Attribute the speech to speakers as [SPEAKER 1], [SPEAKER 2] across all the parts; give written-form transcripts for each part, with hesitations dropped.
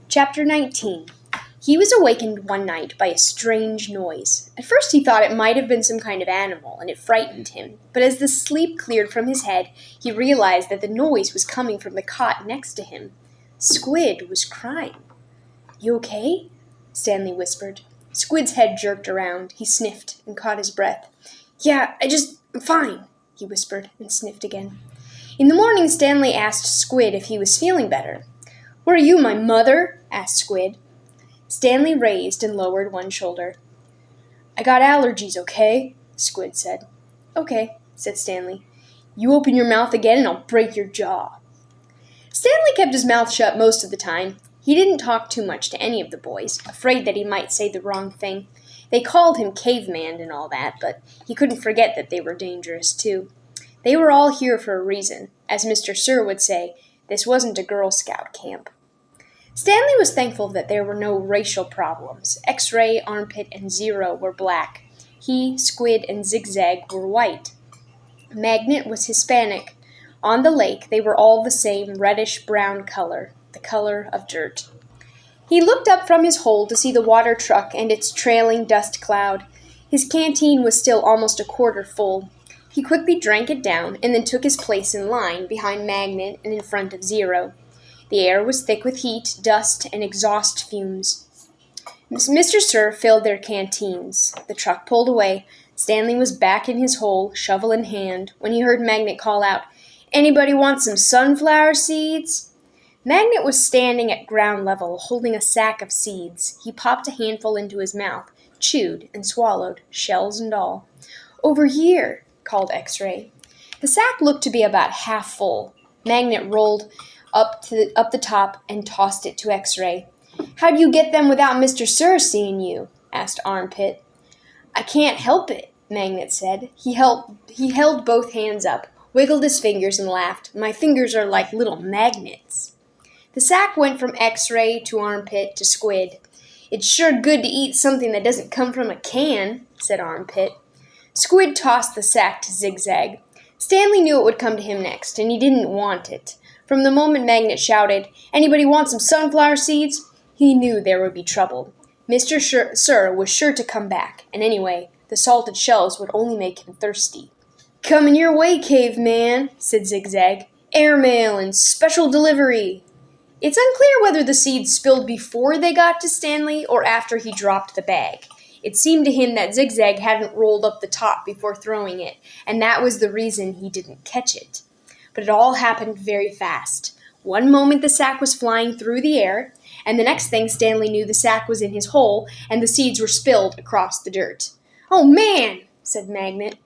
[SPEAKER 1] Chapter 19. He was awakened one night by a strange noise. At first he thought it might have been some kind of animal, and it frightened him. But as the sleep cleared from his head, he realized that the noise was coming from the cot next to him. Squid was crying. "You okay?" Stanley whispered. Squid's head jerked around. He sniffed and caught his breath. "Yeah, I'm fine," he whispered and sniffed again. In the morning, Stanley asked Squid if he was feeling better. "Where are you, my mother?" asked Squid. Stanley raised and lowered one shoulder. "I got allergies, okay?" Squid said. "Okay," said Stanley. "You open your mouth again and I'll break your jaw." Stanley kept his mouth shut most of the time. He didn't talk too much to any of the boys, afraid that he might say the wrong thing. They called him caveman and all that, but he couldn't forget that they were dangerous too. They were all here for a reason. As Mr. Sir would say, this wasn't a Girl Scout camp. Stanley was thankful that there were no racial problems. X-Ray, Armpit, and Zero were black. He, Squid, and Zigzag were white. Magnet was Hispanic. On the lake, they were all the same reddish-brown color, the color of dirt. He looked up from his hole to see the water truck and its trailing dust cloud. His canteen was still almost a quarter full. He quickly drank it down and then took his place in line behind Magnet and in front of Zero. The air was thick with heat, dust, and exhaust fumes. Mr. Sir filled their canteens. The truck pulled away. Stanley was back in his hole, shovel in hand, when he heard Magnet call out, "Anybody want some sunflower seeds?" Magnet was standing at ground level, holding a sack of seeds. He popped a handful into his mouth, chewed, and swallowed, shells and all. "Over here," called X-Ray. The sack looked to be about half full. Magnet rolled up the top and tossed it to X-Ray. "How'd you get them without Mr. Sir seeing you?" asked Armpit. "I can't help it," Magnet said. He held both hands up, wiggled his fingers, and laughed. "My fingers are like little magnets." The sack went from X-Ray to Armpit to Squid. "It's sure good to eat something that doesn't come from a can," said Armpit. Squid tossed the sack to Zigzag. Stanley knew it would come to him next, and he didn't want it. From the moment Magnet shouted, "Anybody want some sunflower seeds?" he knew there would be trouble. Mr. Sir was sure to come back, and anyway, the salted shells would only make him thirsty. "Coming your way, caveman," said Zigzag. "Airmail and special delivery." It's unclear whether the seeds spilled before they got to Stanley or after he dropped the bag. It seemed to him that Zigzag hadn't rolled up the top before throwing it, and that was the reason he didn't catch it. But it all happened very fast. One moment the sack was flying through the air, and the next thing Stanley knew the sack was in his hole, and the seeds were spilled across the dirt. "Oh, man!" said Magnet.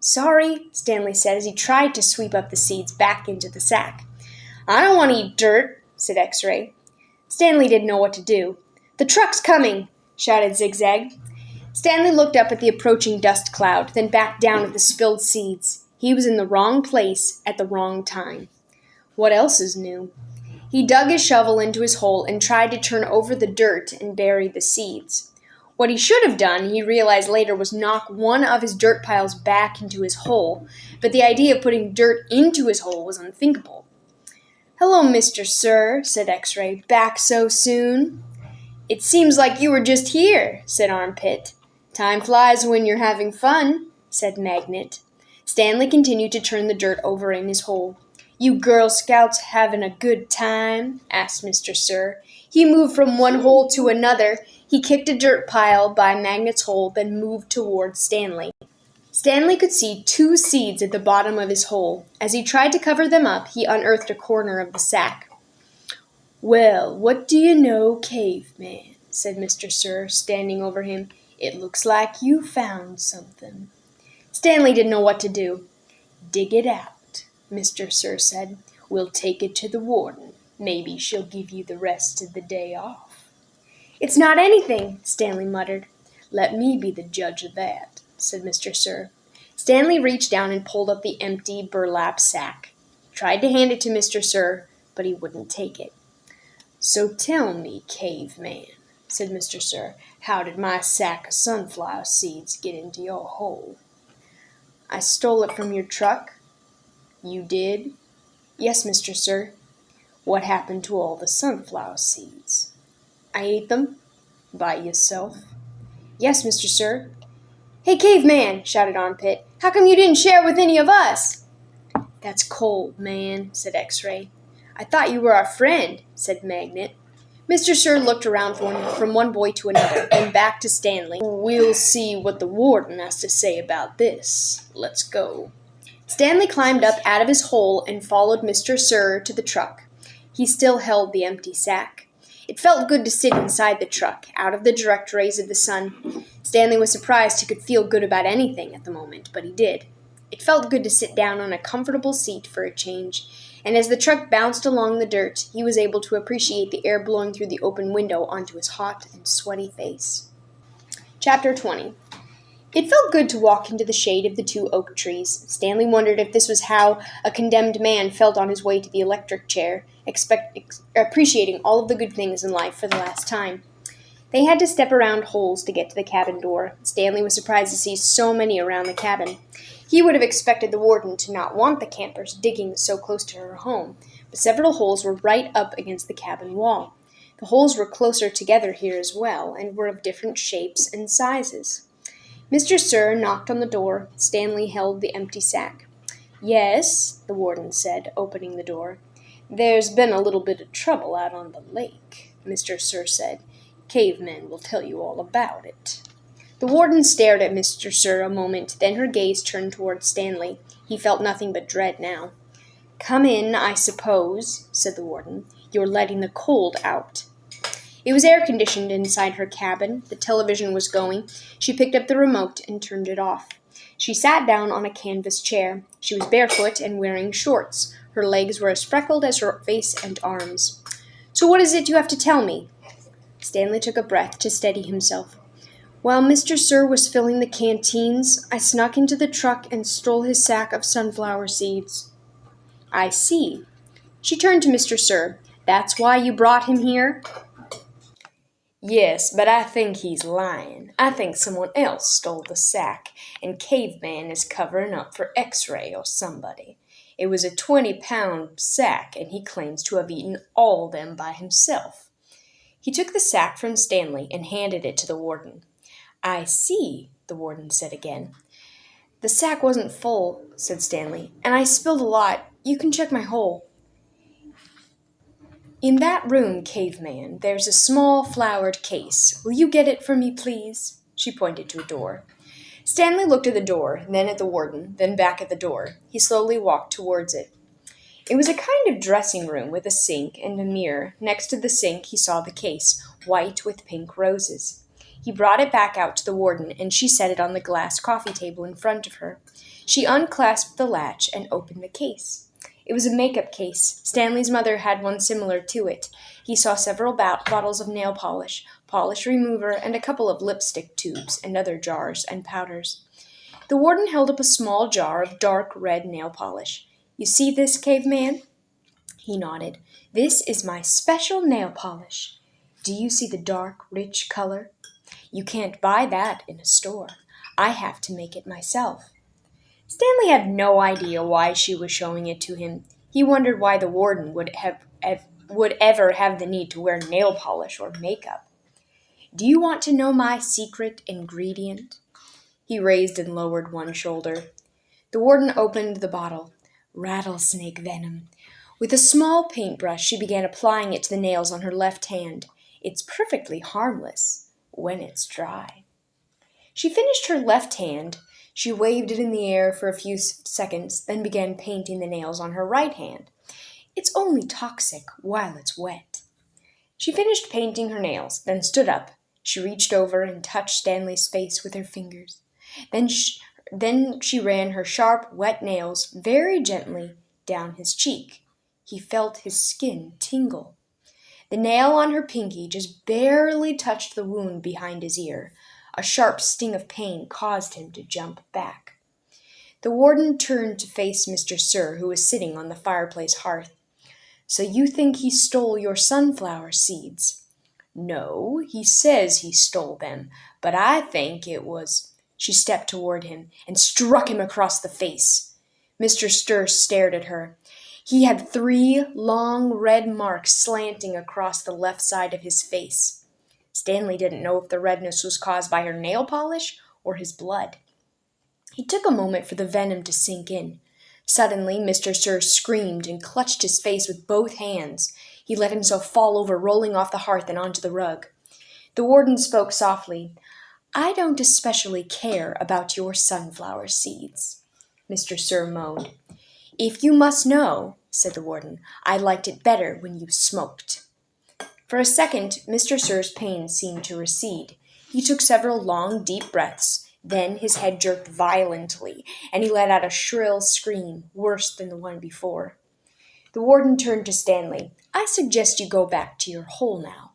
[SPEAKER 1] "Sorry," Stanley said as he tried to sweep up the seeds back into the sack. "I don't want to eat dirt," said X-Ray. Stanley didn't know what to do. "The truck's coming!" shouted Zigzag. Stanley looked up at the approaching dust cloud, then back down at the spilled seeds. He was in the wrong place at the wrong time. What else is new? He dug his shovel into his hole and tried to turn over the dirt and bury the seeds. What he should have done, he realized later, was knock one of his dirt piles back into his hole, but the idea of putting dirt into his hole was unthinkable. "Hello, Mr. Sir," said X-Ray. "Back so soon?" "It seems like you were just here," said Armpit. "Time flies when you're having fun," said Magnet. Stanley continued to turn the dirt over in his hole. "You Girl Scouts having a good time?" asked Mr. Sir. He moved from one hole to another. He kicked a dirt pile by Magnet's hole, then moved towards Stanley. Stanley could see 2 seeds at the bottom of his hole. As he tried to cover them up, he unearthed a corner of the sack. "Well, what do you know, caveman?" said Mr. Sir, standing over him. "It looks like you found something." Stanley didn't know what to do. "Dig it out," Mr. Sir said. "We'll take it to the warden. Maybe she'll give you the rest of the day off." "It's not anything," Stanley muttered. "Let me be the judge of that," said Mr. Sir. Stanley reached down and pulled up the empty burlap sack. He tried to hand it to Mr. Sir, but he wouldn't take it. "So tell me, caveman," said Mr. Sir, "how did my sack of sunflower seeds get into your hole?" "I stole it from your truck." "You did?" "Yes, Mr. Sir." "What happened to all the sunflower seeds?" I ate them. By yourself? Yes, Mr. Sir. Hey, caveman, shouted Armpit. How come you didn't share with any of us? That's cold, man, said X-Ray. I thought you were our friend, said Magnet. Mr. Sir looked around from one boy to another, then back to Stanley. We'll see what the warden has to say about this. Let's go. Stanley climbed up out of his hole and followed Mr. Sir to the truck. He still held the empty sack. It felt good to sit inside the truck, out of the direct rays of the sun. Stanley was surprised he could feel good about anything at the moment, but he did. It felt good to sit down on a comfortable seat for a change, and as the truck bounced along the dirt, he was able to appreciate the air blowing through the open window onto his hot and sweaty face. Chapter 20. It felt good to walk into the shade of the 2 oak trees. Stanley wondered if this was how a condemned man felt on his way to the electric chair, appreciating all of the good things in life for the last time. They had to step around holes to get to the cabin door. Stanley was surprised to see so many around the cabin. He would have expected the warden to not want the campers digging so close to her home, but several holes were right up against the cabin wall. The holes were closer together here as well, and were of different shapes and sizes. Mr. Sir knocked on the door. Stanley held the empty sack. Yes, the warden said, opening the door. There's been a little bit of trouble out on the lake, Mr. Sir said. Cavemen will tell you all about it. The warden stared at Mr. Sir a moment, then her gaze turned toward Stanley. He felt nothing but dread now. Come in, I suppose, said the warden. You're letting the cold out. It was air-conditioned inside her cabin. The television was going. She picked up the remote and turned it off. She sat down on a canvas chair. She was barefoot and wearing shorts. Her legs were as freckled as her face and arms. So what is it you have to tell me? Stanley took a breath to steady himself. While Mr. Sir was filling the canteens, I snuck into the truck and stole his sack of sunflower seeds. I see. She turned to Mr. Sir. That's why you brought him here? Yes, but I think he's lying. I think someone else stole the sack, and Caveman is covering up for X-Ray or somebody. It was a 20-pound sack, and he claims to have eaten all them by himself. He took the sack from Stanley and handed it to the warden. I see, the warden said again. The sack wasn't full, said Stanley, and I spilled a lot. You can check my hole. In that room, Caveman, there's a small flowered case. Will you get it for me, please? She pointed to a door. Stanley looked at the door, then at the warden, then back at the door. He slowly walked towards it. It was a kind of dressing room with a sink and a mirror. Next to the sink, he saw the case, white with pink roses. He brought it back out to the warden, and she set it on the glass coffee table in front of her. She unclasped the latch and opened the case. It was a makeup case. Stanley's mother had one similar to it. He saw several bottles of nail polish, polish remover, and a couple of lipstick tubes, and other jars and powders. The warden held up a small jar of dark red nail polish. You see this, Caveman? He nodded. This is my special nail polish. Do you see the dark, rich color? You can't buy that in a store. I have to make it myself. Stanley had no idea why she was showing it to him. He wondered why the warden would ever have the need to wear nail polish or makeup. Do you want to know my secret ingredient? He raised and lowered one shoulder. The warden opened the bottle. Rattlesnake venom. With a small paintbrush, she began applying it to the nails on her left hand. It's perfectly harmless when it's dry. She finished her left hand. She waved it in the air for a few seconds, then began painting the nails on her right hand. It's only toxic while it's wet. She finished painting her nails, then stood up. She reached over and touched Stanley's face with her fingers. Then she ran her sharp, wet nails very gently down his cheek. He felt his skin tingle. The nail on her pinky just barely touched the wound behind his ear. A sharp sting of pain caused him to jump back. The warden turned to face Mr. Sir, who was sitting on the fireplace hearth. So you think he stole your sunflower seeds? No, he says he stole them, but I think it was... She stepped toward him and struck him across the face. Mr. Sir stared at her. He had 3 long red marks slanting across the left side of his face. Stanley didn't know if the redness was caused by her nail polish or his blood. He took a moment for the venom to sink in. Suddenly, Mr. Sir screamed and clutched his face with both hands. He let himself fall over, rolling off the hearth and onto the rug. The warden spoke softly. "I don't especially care about your sunflower seeds," Mr. Sir moaned. "If you must know," said the warden, "I liked it better when you smoked." For a second, Mr. Sir's pain seemed to recede. He took several long, deep breaths. Then his head jerked violently, and he let out a shrill scream, worse than the one before. The warden turned to Stanley. "I suggest you go back to your hole now."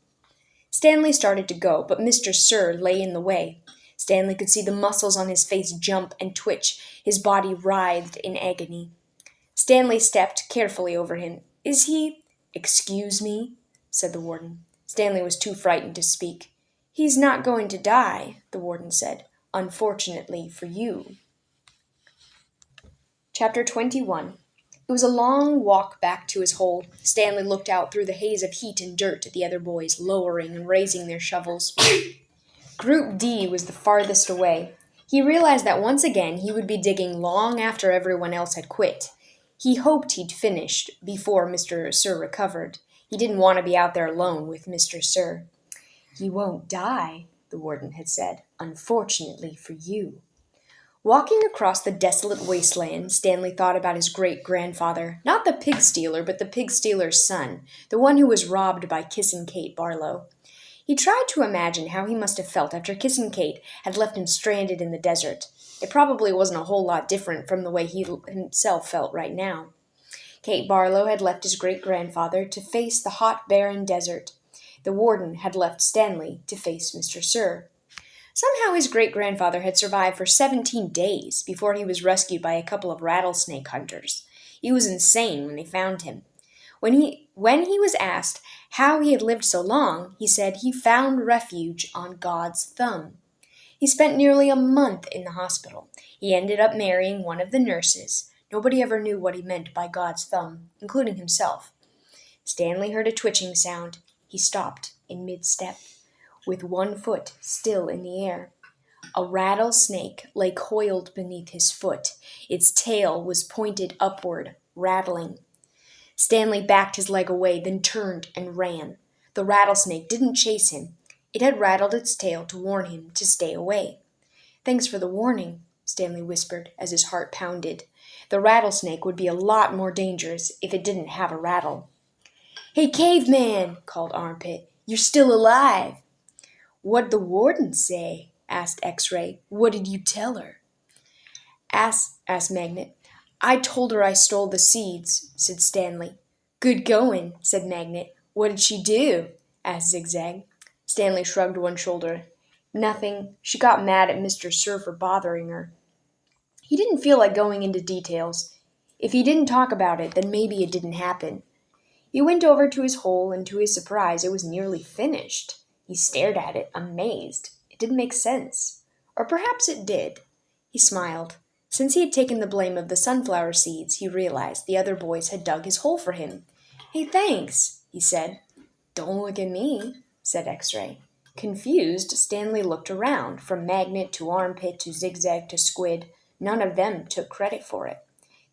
[SPEAKER 1] Stanley started to go, but Mr. Sir lay in the way. Stanley could see the muscles on his face jump and twitch. His body writhed in agony. Stanley stepped carefully over him. "Is he—" "Excuse me," said the warden. Stanley was too frightened to speak. "He's not going to die," the warden said. "Unfortunately for you." Chapter 21. It was a long walk back to his hole. Stanley looked out through the haze of heat and dirt at the other boys, lowering and raising their shovels. Group D was the farthest away. He realized that once again he would be digging long after everyone else had quit. He hoped he'd finished before Mr. Sir recovered. He didn't want to be out there alone with Mr. Sir. "He won't die," the warden had said. "Unfortunately for you." Walking across the desolate wasteland, Stanley thought about his great-grandfather, not the pig stealer, but the pig stealer's son, the one who was robbed by Kissin' Kate Barlow. He tried to imagine how he must have felt after Kissin' Kate had left him stranded in the desert. It probably wasn't a whole lot different from the way he himself felt right now. Kate Barlow had left his great-grandfather to face the hot, barren desert. The warden had left Stanley to face Mr. Sir. Somehow his great-grandfather had survived for 17 days before he was rescued by a couple of rattlesnake hunters. He was insane when they found him. When he was asked how he had lived so long, he said he found refuge on God's thumb. He spent nearly a month in the hospital. He ended up marrying one of the nurses. Nobody ever knew what he meant by God's thumb, including himself. Stanley heard a twitching sound. He stopped in mid-step, with one foot still in the air. A rattlesnake lay coiled beneath his foot. Its tail was pointed upward, rattling. Stanley backed his leg away, then turned and ran. The rattlesnake didn't chase him. It had rattled its tail to warn him to stay away. "Thanks for the warning," Stanley whispered as his heart pounded. The rattlesnake would be a lot more dangerous if it didn't have a rattle. "Hey, caveman," called Armpit. "You're still alive." "What'd the warden say?" asked X-Ray. "What did you tell her?" asked Magnet. "I told her I stole the seeds," said Stanley. "Good going," said Magnet. "What did she do?" asked Zigzag. Stanley shrugged one shoulder. "Nothing. She got mad at Mr. Sir for bothering her." He didn't feel like going into details. If he didn't talk about it, then maybe it didn't happen. He went over to his hole, and to his surprise, it was nearly finished. He stared at it, amazed. It didn't make sense. Or perhaps it did. He smiled. Since he had taken the blame of the sunflower seeds, he realized the other boys had dug his hole for him. "Hey, thanks," he said. "Don't look at me," said X-Ray. Confused, Stanley looked around, from Magnet to Armpit to Zigzag to Squid. None of them took credit for it.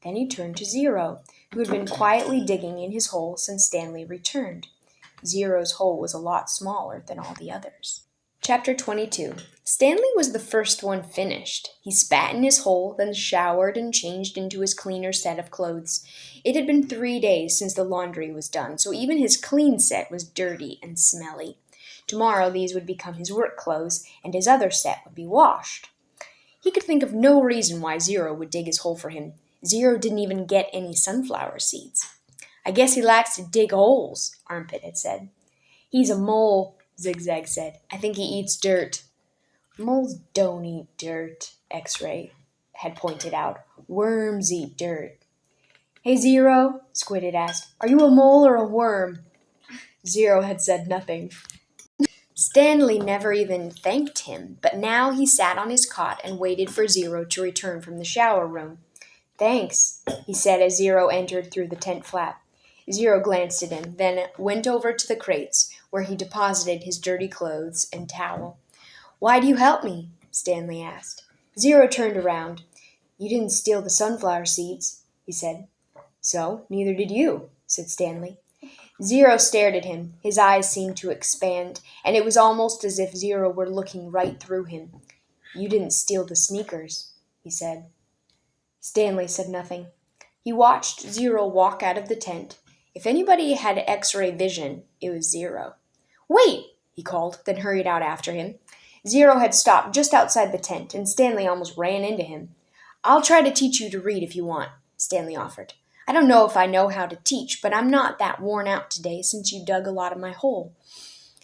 [SPEAKER 1] Then he turned to Zero, who had been quietly digging in his hole since Stanley returned. Zero's hole was a lot smaller than all the others. Chapter 22. Stanley was the first one finished. He spat in his hole, then showered and changed into his cleaner set of clothes. It had been 3 days since the laundry was done, so even his clean set was dirty and smelly. Tomorrow these would become his work clothes, and his other set would be washed. He could think of no reason why Zero would dig his hole for him. Zero didn't even get any sunflower seeds. "I guess he likes to dig holes," Armpit had said. "He's a mole," Zigzag said. "I think he eats dirt." "Moles don't eat dirt," X-Ray had pointed out. "Worms eat dirt." "Hey, Zero," Squid had asked, "are you a mole or a worm?" Zero had said nothing. Stanley never even thanked him, but now he sat on his cot and waited for Zero to return from the shower room. "Thanks," he said as Zero entered through the tent flap. Zero glanced at him, then went over to the crates, where he deposited his dirty clothes and towel. "Why do you help me?" Stanley asked. Zero turned around. "You didn't steal the sunflower seeds," he said. "So, neither did you," said Stanley. Zero stared at him. His eyes seemed to expand, and it was almost as if Zero were looking right through him. "You didn't steal the sneakers," he said. Stanley said nothing. He watched Zero walk out of the tent. If anybody had X-ray vision, it was Zero. "Wait!" he called, then hurried out after him. Zero had stopped just outside the tent, and Stanley almost ran into him. "I'll try to teach you to read if you want," Stanley offered. "I don't know if I know how to teach, but I'm not that worn out today since you dug a lot of my hole."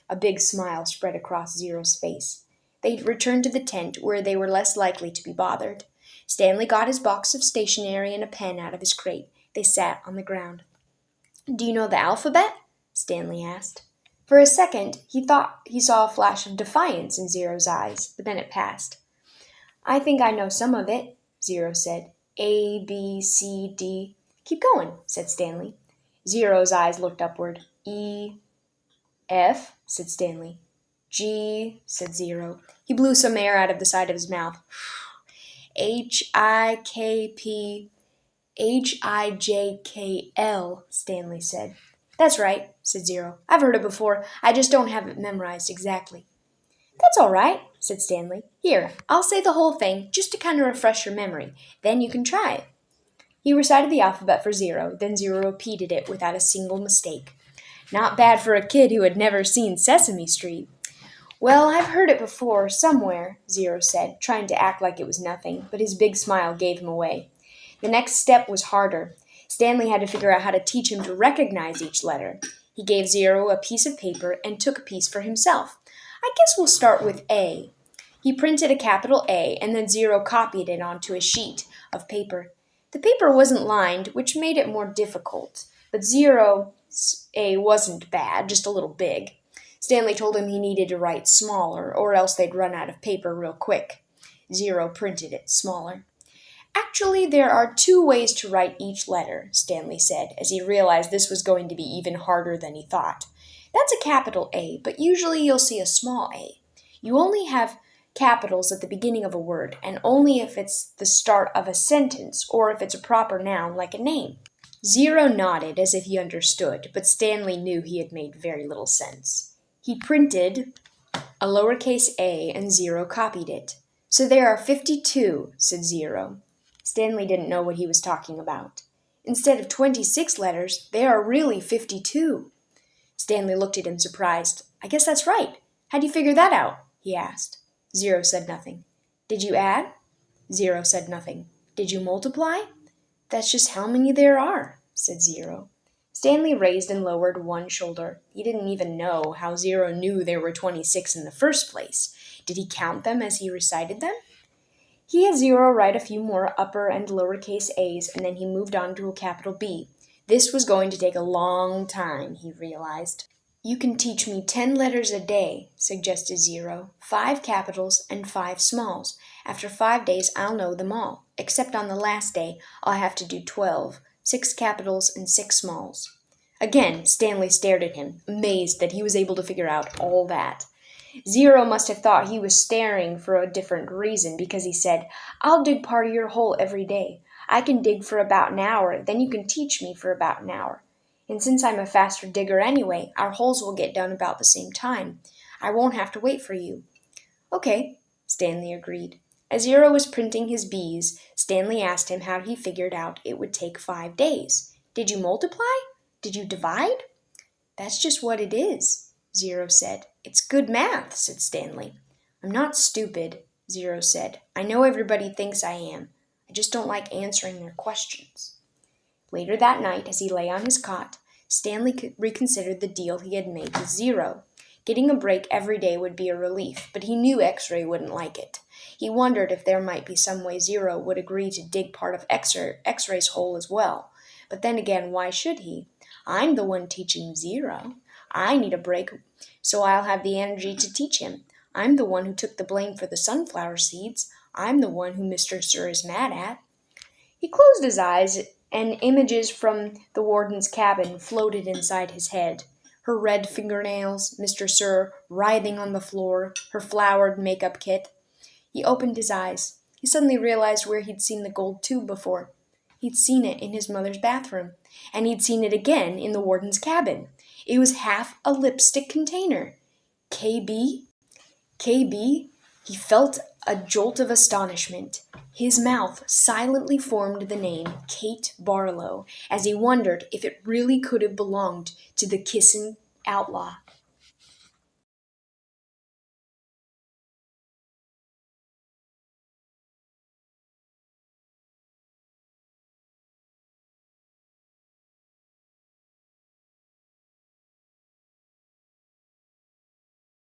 [SPEAKER 1] A big smile spread across Zero's face. They returned to the tent, where they were less likely to be bothered. Stanley got his box of stationery and a pen out of his crate. They sat on the ground. "Do you know the alphabet?" Stanley asked. For a second, he thought he saw a flash of defiance in Zero's eyes, but then it passed. "I think I know some of it," Zero said. "A, B, C, D." "Keep going," said Stanley. Zero's eyes looked upward. "E, F," said Stanley. "G," said Zero. He blew some air out of the side of his mouth. "H, I, K, P, H, I, J, K, L," Stanley said. "That's right," said Zero. "I've heard it before. I just don't have it memorized exactly." "That's all right," said Stanley. "Here, I'll say the whole thing, just to kind of refresh your memory. Then you can try it." He recited the alphabet for Zero, then Zero repeated it without a single mistake. Not bad for a kid who had never seen Sesame Street. "Well, I've heard it before, somewhere," Zero said, trying to act like it was nothing, but his big smile gave him away. The next step was harder. Stanley had to figure out how to teach him to recognize each letter. He gave Zero a piece of paper and took a piece for himself. "I guess we'll start with A." He printed a capital A, and then Zero copied it onto a sheet of paper. The paper wasn't lined, which made it more difficult, but Zero's A wasn't bad, just a little big. Stanley told him he needed to write smaller, or else they'd run out of paper real quick. Zero printed it smaller. "Actually, there are 2 ways to write each letter," Stanley said, as he realized this was going to be even harder than he thought. "That's a capital A, but usually you'll see a small a. You only have capitals at the beginning of a word, and only if it's the start of a sentence, or if it's a proper noun like a name." Zero nodded as if he understood, but Stanley knew he had made very little sense. He printed a lowercase a, and Zero copied it. "So there are 52, said Zero. Stanley didn't know what he was talking about. "Instead of 26 letters, there are really 52. Stanley looked at him surprised. "I guess that's right. How'd you figure that out?" he asked. Zero said nothing. "Did you add?" Zero said nothing. "Did you multiply?" "That's just how many there are," said Zero. Stanley raised and lowered one shoulder. He didn't even know how Zero knew there were 26 in the first place. Did he count them as he recited them? He had Zero write a few more upper and lowercase a's, and then he moved on to a capital B. This was going to take a long time, he realized. "You can teach me 10 letters a day," suggested Zero. 5 capitals and 5 smalls. After 5 days, I'll know them all. Except on the last day, I'll have to do 12. 6 capitals and 6 smalls. Again, Stanley stared at him, amazed that he was able to figure out all that. Zero must have thought he was staring for a different reason, because he said, "I'll dig part of your hole every day. I can dig for about an hour, then you can teach me for about an hour. And since I'm a faster digger anyway, our holes will get done about the same time. I won't have to wait for you." "Okay," Stanley agreed. As Zero was printing his B's, Stanley asked him how he figured out it would take 5 days. "Did you multiply? Did you divide?" "That's just what it is," Zero said. "It's good math," said Stanley. "I'm not stupid," Zero said. "I know everybody thinks I am. I just don't like answering their questions." Later that night, as he lay on his cot, Stanley reconsidered the deal he had made with Zero. Getting a break every day would be a relief, but he knew X-Ray wouldn't like it. He wondered if there might be some way Zero would agree to dig part of X-Ray's hole as well. But then again, why should he? I'm the one teaching Zero. I need a break, so I'll have the energy to teach him. I'm the one who took the blame for the sunflower seeds. I'm the one who Mr. Sir is mad at. He closed his eyes, and images from the warden's cabin floated inside his head. Her red fingernails, Mr. Sir writhing on the floor, her flowered makeup kit. He opened his eyes. He suddenly realized where he'd seen the gold tube before. He'd seen it in his mother's bathroom, and he'd seen it again in the warden's cabin. It was half a lipstick container. KB? KB? He felt a jolt of astonishment. His mouth silently formed the name Kate Barlow as he wondered if it really could have belonged to the kissing outlaw.